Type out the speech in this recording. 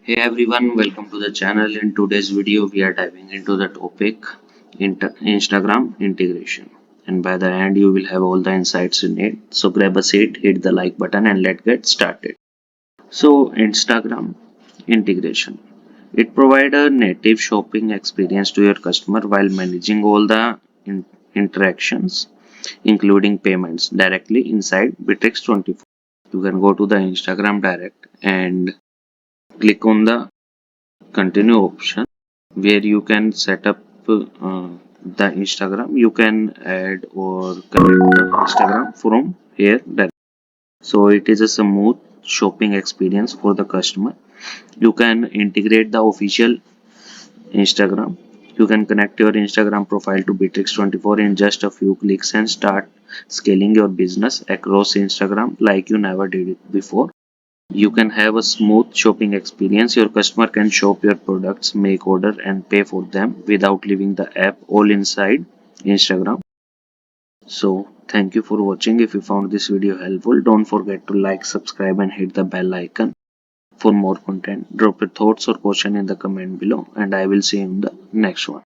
Hey everyone, welcome to the channel. In today's video, we are diving into the topic Instagram integration. And by the end, you will have all the insights you need. So grab a seat, hit the like button, and let's get started. So, Instagram integration. It provides a native shopping experience to your customer while managing all the interactions, including payments, directly inside Bitrix24. You can go to the Instagram direct and click on the continue option where you can set up the Instagram. You can add or connect the Instagram from here direct. So it is a smooth shopping experience for the customer. You can integrate the official Instagram. You can connect your Instagram profile to Bitrix24 in just a few clicks and start scaling your business across Instagram like you never did it before. You can have a smooth shopping experience. Your customer can shop your products, make order and pay for them without leaving the app, all inside Instagram. So thank you for watching. If you found this video helpful, don't forget to like, subscribe and hit the bell icon for more content. Drop your thoughts or question in the comment below and I will see you in the next one.